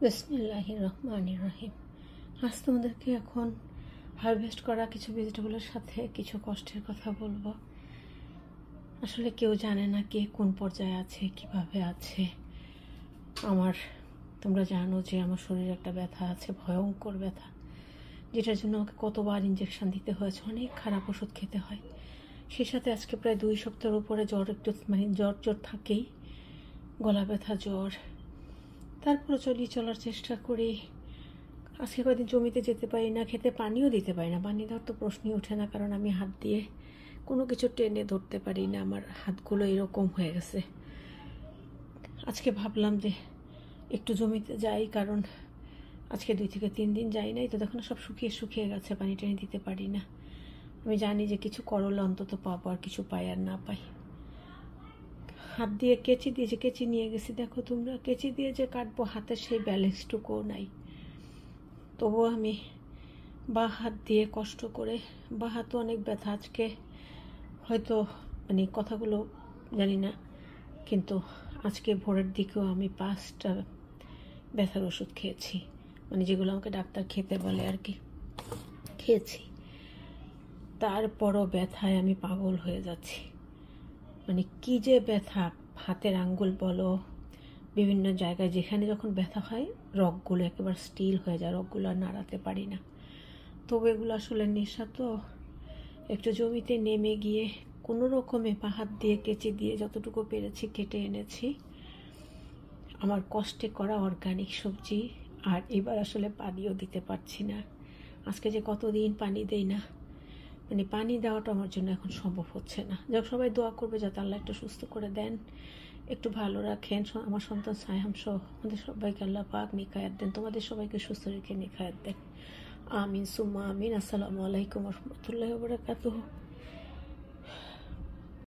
বিসমিল্লাহির রহমানির রহিম। আজ তোমাদেরকে এখন হারভেস্ট করা কিছু ভেজিটেবলের সাথে কিছু কষ্টের কথা বলবো। আসলে কেউ জানে না কে কোন পর্যায়ে আছে, কিভাবে আছে। তোমরা জানো যে আমার শরীরে একটা ব্যথা আছে, ভয়ঙ্কর ব্যথা, যেটার জন্য আমাকে কতবার ইঞ্জেকশন দিতে হয়েছে, অনেক খারাপ ওষুধ খেতে হয়। সেই সাথে আজকে প্রায় 2 সপ্তাহের উপরে জ্বর, একটু জ্বর থাকেই, গলা ব্যথা, জ্বর। তারপরে চলার চেষ্টা করি। আজকে কয়েকদিন জমিতে যেতে পারি না, খেতে পানিও দিতে পারি না। পানি দেওয়ার তো প্রশ্নই ওঠে না, কারণ আমি হাত দিয়ে কোনো কিছু টেনে ধরতে পারি না, আমার হাতগুলো এরকম হয়ে গেছে। আজকে ভাবলাম যে একটু জমিতে যাই, কারণ আজকে 2 থেকে 3 দিন যাই নাই, তো দেখো না সব শুকিয়ে গেছে, পানি টানি দিতে পারি না। আমি জানি যে কিছু করলে অন্তত পাবো, আর কিছু পাই আর না পাই। হাত দিয়ে কেচি নিয়ে গেছি, দেখো তোমরা, কেচি দিয়ে যে কাটবো, হাতের সেই ব্যালেন্সটুকুও নাই। তবুও আমি বাঁ হাত দিয়ে কষ্ট করে, বাঁ হাতও অনেক ব্যথা আজকে, হয়তো কথাগুলো জানি না, কিন্তু আজকে ভোরের দিকেও আমি 5টা ব্যথার ওষুধ খেয়েছি, যেগুলো আমাকে ডাক্তার খেতে বলে আর কি, খেয়েছি। তারপরও ব্যথায় আমি পাগল হয়ে যাচ্ছি। কি যে ব্যথা, হাতের আঙ্গুল বলো, বিভিন্ন জায়গায় যেখানে যখন ব্যথা হয়, রগগুলো একেবারে স্টিল হয়ে যায়, রগগুলো আর নাড়াতে পারি না। তবু এগুলো আসলে নেশা, তো একটু জমিতে নেমে গিয়ে কোনো রকমে হাত দিয়ে কেচি দিয়ে যতটুকু পেরেছি কেটে এনেছি আমার কষ্টে করা অর্গানিক সবজি। আর এবার আসলে পানিও দিতে পারছি না। আজকে যে কতদিন পানি দেই না, পানি দেওয়াটা আমার জন্য এখন সম্ভব হচ্ছে না। যখন সবাই দোয়া করবে যাতে আল্লাহ একটু সুস্থ করে দেন, একটু ভালো রাখেন, আমার সন্তান সায়হাম সহ আমাদের সবাইকে আল্লাহ পাক নিকায়াত দেন, তোমাদের সবাইকে সুস্থ রেখে নিকায়াত দেন। আমিন সুম্মা আমিন। আসসালামু আলাইকুম ওয়া রাহমাতুল্লাহি ওয়া বারাকাতুহু।